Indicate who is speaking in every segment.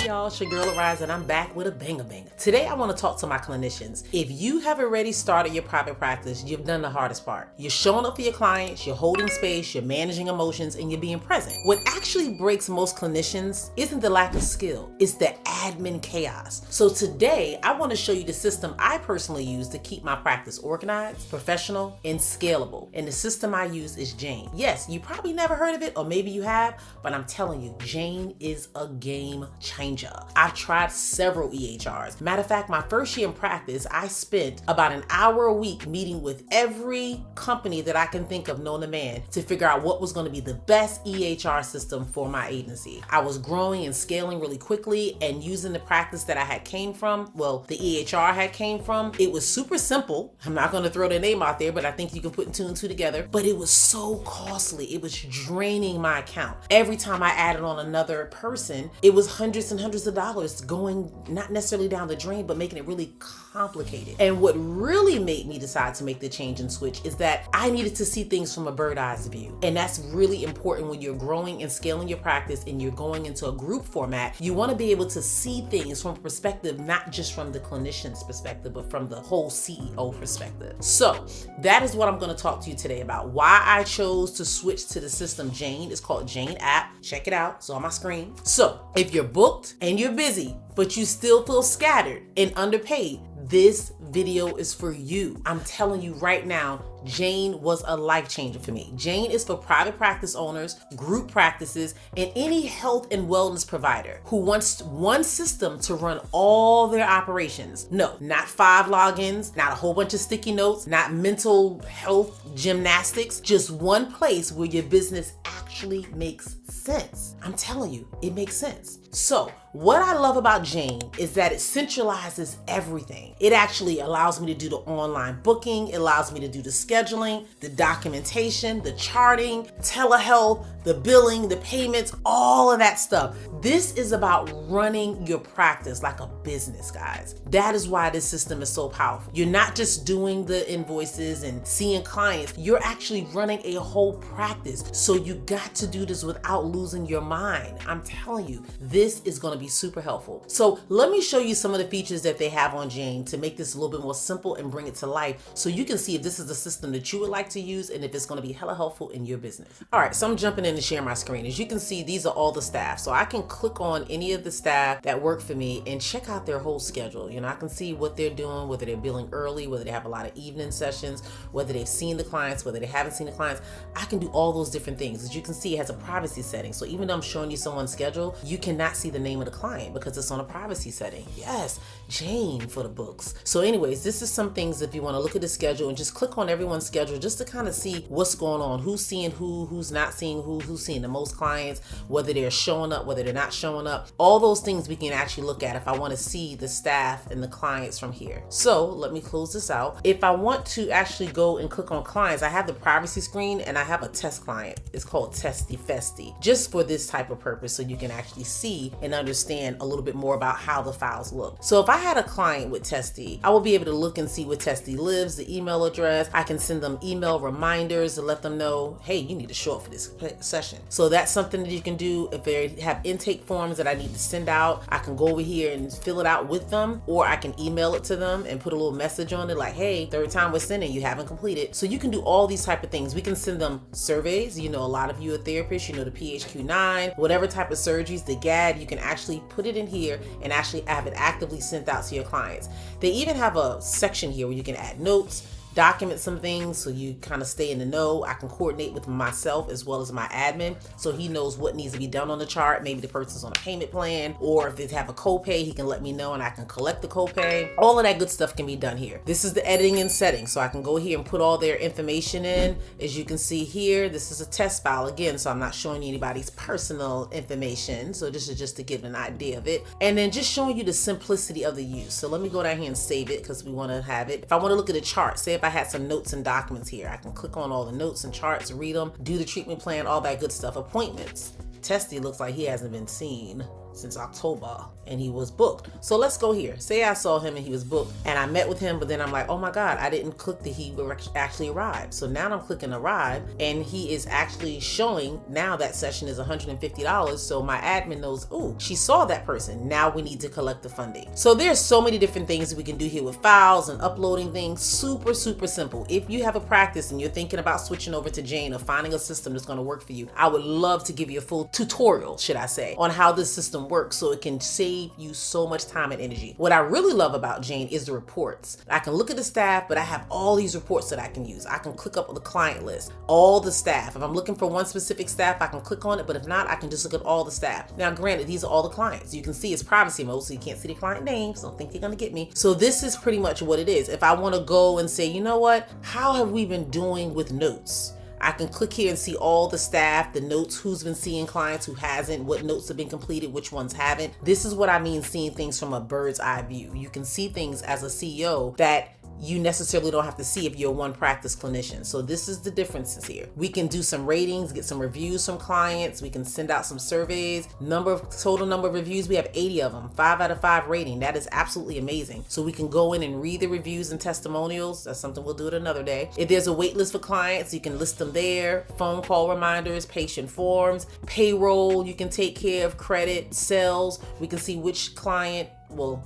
Speaker 1: y'all, it's your girl Arisza, and I'm back with a banger. Today I want to talk to my clinicians. If you have already started your private practice, you've done the hardest part. You're showing up for your clients, you're holding space, you're managing emotions, and you're being present. What actually breaks most clinicians isn't the lack of skill, it's the admin chaos. So today I want to show you the system I personally use to keep my practice organized, professional, and scalable. And the system I use is Jane. Yes, you probably never heard of it, or maybe you have, but I'm telling you, Jane is a game changer. I've tried several EHRs. Matter of fact, my first year in practice, I spent about an hour a week meeting with every company that I can think of known to man to figure out what was going to be the best EHR system for my agency. I was growing and scaling really quickly, and using the practice that I had came from, well, the EHR I had came from, it was super simple. I'm not going to throw their name out there, but I think you can put two and two together. But it was so costly. It was draining my account. Every time I added on another person, it was hundreds and hundreds of dollars going not necessarily down the drain, but making it really complicated. And what really made me decide to make the change and switch is that I needed to see things from a bird's eye view. And that's really important when you're growing and scaling your practice and you're going into a group format. You want to be able to see things from a perspective, not just from the clinician's perspective, but from the whole CEO perspective. So that is what I'm going to talk to you today about. Why I chose to switch to the system Jane. It's called Jane app. Check it out. It's on my screen. So if you're booked and you're busy, but you still feel scattered and underpaid, this video is for you. I'm telling you right now, Jane was a life changer for me. Jane is for private practice owners, group practices, and any health and wellness provider who wants one system to run all their operations. No, not 5 logins, not a whole bunch of sticky notes, not mental health gymnastics, just one place where your business actually makes sense. I'm telling you, it makes sense. So what I love about Jane is that it centralizes everything. It actually allows me to do the online booking. It allows me to do the scheduling, the documentation, the charting, telehealth, the billing, the payments, all of that stuff. This is about running your practice like a business, guys. That is why this system is so powerful. You're not just doing the invoices and seeing clients, you're actually running a whole practice. So you got to do this without losing your mind. I'm telling you, this is going to be super helpful. So let me show you some of the features that they have on Jane to make this a little bit more simple and bring it to life so you can see if this is the system that you would like to use and if it's going to be hella helpful in your business. All right, so I'm jumping in to share my screen. As you can see, these are all the staff. So I can click on any of the staff that work for me and check out their whole schedule. You know, I can see what they're doing, whether they're billing early, whether they have a lot of evening sessions, whether they've seen the clients, whether they haven't seen the clients. I can do all those different things. As you can see, it has a privacy setting. So even though I'm showing you someone's schedule, you cannot see the name of the client because it's on a privacy setting. Yes, Jane for the books. So anyways, this is some things if you want to look at the schedule and just click on everyone's schedule just to kind of see what's going on, who's seeing who's not seeing who's seeing the most clients, whether they're showing up, whether they're not showing up. All those things we can actually look at if I want to see the staff and the clients from here. So let me close this out. If I want to actually go and click on clients, I have the privacy screen and I have a test client. It's called Testy Festy, just for this type of purpose so you can actually see and understand a little bit more about how the files look. So if I had a client with Testy, I will be able to look and see where Testy lives, the email address. I can send them email reminders to let them know, hey, you need to show up for this session. So that's something that you can do. If they have intake forms that I need to send out, I can go over here and fill it out with them, or I can email it to them and put a little message on it like, hey, third time we're sending, you haven't completed. So you can do all these type of things. We can send them surveys. You know, a lot of you are therapists, you know, the PHQ-9, whatever type of surgeries, the GAD, you can actually put it in here and actually have it actively sent out to your clients. They even have a section here where you can add notes, document some things so you kind of stay in the know. I can coordinate with myself as well as my admin so he knows what needs to be done on the chart. Maybe the person's on a payment plan, or if they have a copay, he can let me know and I can collect the copay. All of that good stuff can be done here. This is the editing and settings, so I can go here and put all their information in. As you can see here, this is a test file again, so I'm not showing you anybody's personal information. So this is just to give an idea of it. And then just showing you the simplicity of the use. So let me go down here and save it because we want to have it. If I want to look at a chart, say if I had some notes and documents here, I can click on all the notes and charts, read them, do the treatment plan, all that good stuff. Appointments. Testy looks like he hasn't been seen. since October, and he was booked. So let's go here. Say I saw him and he was booked, and I met with him, but then I'm like, oh my God, I didn't click that he actually arrived. So now I'm clicking arrive, and he is actually showing now that session is $150. So my admin knows, oh, she saw that person. Now we need to collect the funding. So there's so many different things that we can do here with files and uploading things. Super, super simple. If you have a practice and you're thinking about switching over to Jane or finding a system that's going to work for you, I would love to give you a full tutorial, should I say, on how this system works so it can save you so much time and energy. What I really love about Jane is the reports. I can look at the staff, but I have all these reports that I can use. I can click up on the client list, all the staff. If I'm looking for one specific staff, I can click on it, but if not, I can just look at all the staff. Now, granted, these are all the clients. You can see it's privacy mode, so you can't see the client names. Don't think you're gonna get me. So this is pretty much what it is. If I wanna go and say, you know what, how have we been doing with notes? I can click here and see all the staff, the notes, who's been seeing clients, who hasn't, what notes have been completed, which ones haven't. This is what I mean seeing things from a bird's eye view. You can see things as a CEO that you necessarily don't have to see if you're a one practice clinician. So this is the differences here. We can do some ratings, get some reviews from clients. We can send out some surveys. Total number of reviews, we have 80 of them, 5 out of 5 rating. That is absolutely amazing. So we can go in and read the reviews and testimonials. That's something we'll do it another day. If there's a wait list for clients, you can list them there. Phone call reminders, patient forms, payroll, you can take care of credit, sales. We can see which client,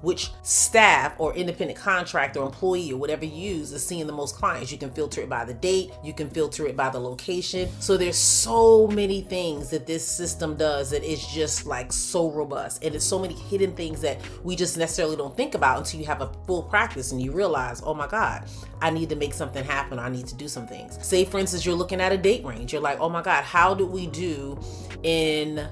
Speaker 1: which staff or independent contractor or employee or whatever you use is seeing the most clients. You can filter it by the date, you can filter it by the location. So there's so many things that this system does that is just like so robust. And there's so many hidden things that we just necessarily don't think about until you have a full practice and you realize, oh my God, I need to make something happen. I need to do some things. Say for instance, you're looking at a date range. You're like, oh my God, how did we do in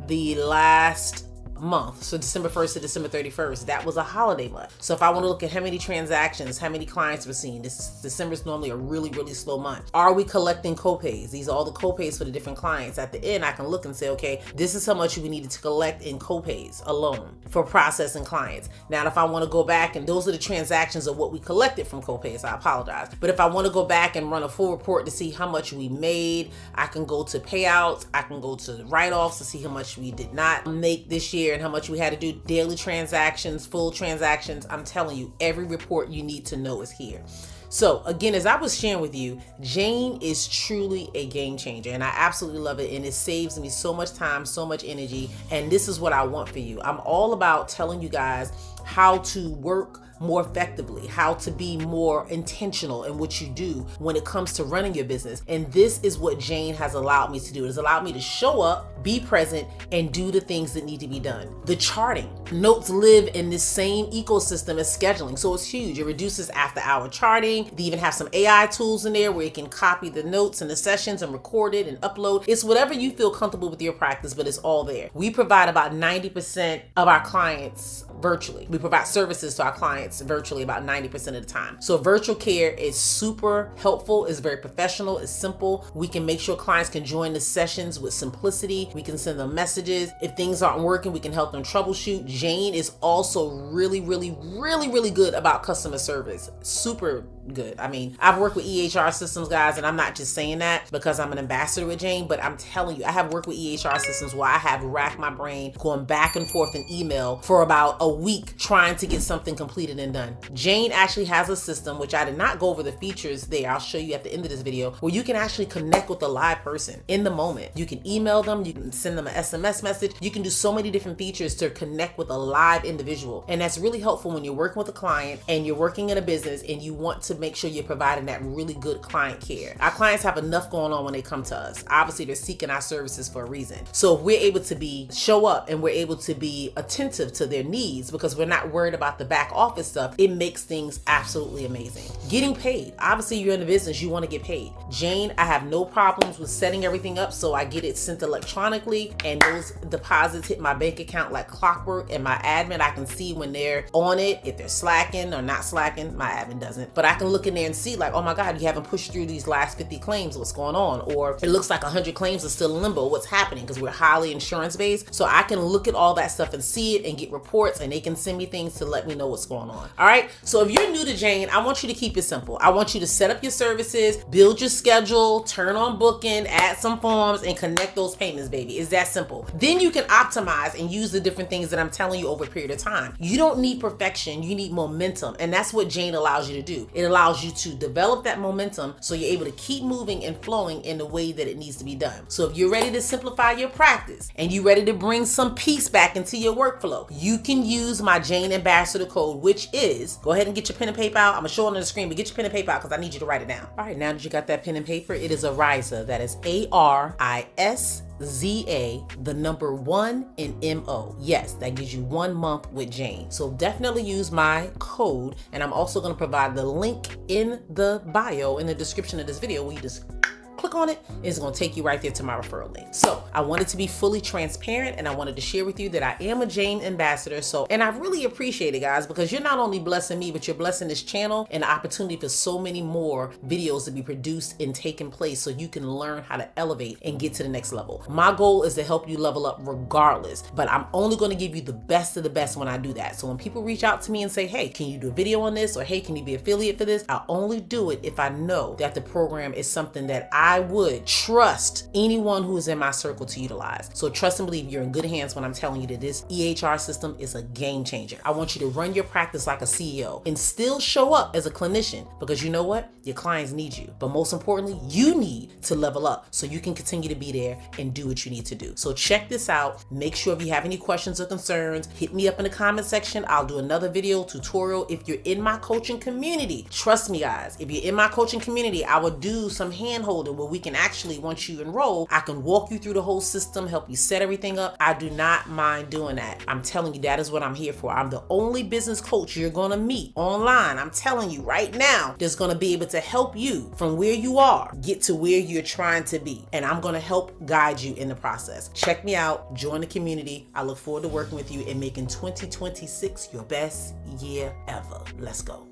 Speaker 1: the last month? So December 1st to December 31st, that was a holiday month. So if I want to look at how many transactions, how many clients we're seeing, December is normally a really, really slow month. Are we collecting copays? These are all the copays for the different clients. At the end, I can look and say, okay, this is how much we needed to collect in copays alone for processing clients. Now, if I want to go back, and those are the transactions of what we collected from copays, I apologize. But if I want to go back and run a full report to see how much we made, I can go to payouts, I can go to write-offs to see how much we did not make this year and how much we had to do, daily transactions, full transactions. I'm telling you, every report you need to know is here. So again, as I was sharing with you, Jane is truly a game changer, and I absolutely love it, and it saves me so much time, so much energy, and this is what I want for you. I'm all about telling you guys how to work more effectively, how to be more intentional in what you do when it comes to running your business. And this is what Jane has allowed me to do. It has allowed me to show up, be present, and do the things that need to be done. The charting. Notes live in this same ecosystem as scheduling, so it's huge. It reduces after-hour charting. They even have some AI tools in there where you can copy the notes and the sessions and record it and upload. It's whatever you feel comfortable with your practice, but it's all there. We provide about 90% of our clients virtually. We provide services to our clients virtually about 90% of the time. So virtual care is super helpful, it's very professional, it's simple. We can make sure clients can join the sessions with simplicity. We can send them messages. If things aren't working, we can help them troubleshoot. Jane is also really good about customer service. Super good. I mean, I've worked with EHR systems, guys, and I'm not just saying that because I'm an ambassador with Jane, but I'm telling you, I have worked with EHR systems where I have racked my brain going back and forth in email for about a week trying to get something completed and done. Jane actually has a system, which I did not go over the features there, I'll show you at the end of this video, where you can actually connect with a live person in the moment. You can email them, you can send them an SMS message, you can do so many different features to connect with a live individual. And that's really helpful when you're working with a client and you're working in a business and you want to make sure you're providing that really good client care. Our clients have enough going on when they come to us. Obviously, they're seeking our services for a reason. So if we're able to show up and we're able to be attentive to their needs because we're not worried about the back office stuff, it makes things absolutely amazing. Getting paid. Obviously, you're in the business, you want to get paid. Jane, I have no problems with setting everything up so I get it sent electronically and those deposits hit my bank account like clockwork, and my admin, I can see when they're on it, if they're slacking or not slacking. My admin doesn't, but I can can look in there and see like, oh my God, you haven't pushed through these last 50 claims, what's going on? Or it looks like 100 claims are still in limbo, what's happening? Because we're highly insurance based. So I can look at all that stuff and see it and get reports, and they can send me things to let me know what's going on. All right. So if you're new to Jane, I want you to keep it simple. I want you to set up your services, build your schedule, turn on booking, add some forms, and connect those payments, baby. It's that simple. Then you can optimize and use the different things that I'm telling you over a period of time. You don't need perfection, you need momentum. And that's what Jane allows you to do. It allows you to develop that momentum so you're able to keep moving and flowing in the way that it needs to be done. So if you're ready to simplify your practice and you're ready to bring some peace back into your workflow, you can use my Jane Ambassador code, which is, go ahead and get your pen and paper out. I'm gonna show it on the screen, but get your pen and paper out because I need you to write it down. All right, now that you got that pen and paper, it is Arisza. That is ARISZA, the number 1 in MO. Yes, that gives you 1 month with Jane. So definitely use my code, and I'm also going to provide the link in the bio, in the description of this video, where you just click on it, it's going to take you right there to my referral link. So I wanted to be fully transparent, and I wanted to share with you that I am a Jane ambassador. So, and I really appreciate it, guys, because you're not only blessing me, but you're blessing this channel and the opportunity for so many more videos to be produced and taking place so you can learn how to elevate and get to the next level. My goal is to help you level up regardless, but I'm only going to give you the best of the best when I do that. So when people reach out to me and say, hey, can you do a video on this? Or hey, can you be affiliate for this? I only do it if I know that the program is something that I would trust anyone who is in my circle to utilize. So trust and believe you're in good hands when I'm telling you that this EHR system is a game changer. I want you to run your practice like a CEO and still show up as a clinician, because you know what? Your clients need you. But most importantly, you need to level up so you can continue to be there and do what you need to do. So check this out. Make sure if you have any questions or concerns, hit me up in the comment section. I'll do another video tutorial if you're in my coaching community. Trust me, guys, if you're in my coaching community, I will do some hand holding where we can actually, once you enroll, I can walk you through the whole system, help you set everything up. I do not mind doing that. I'm telling you, that is what I'm here for. I'm the only business coach you're gonna meet online. I'm telling you right now, that's gonna be able to help you from where you are get to where you're trying to be. And I'm gonna help guide you in the process. Check me out, join the community. I look forward to working with you and making 2026 your best year ever. Let's go.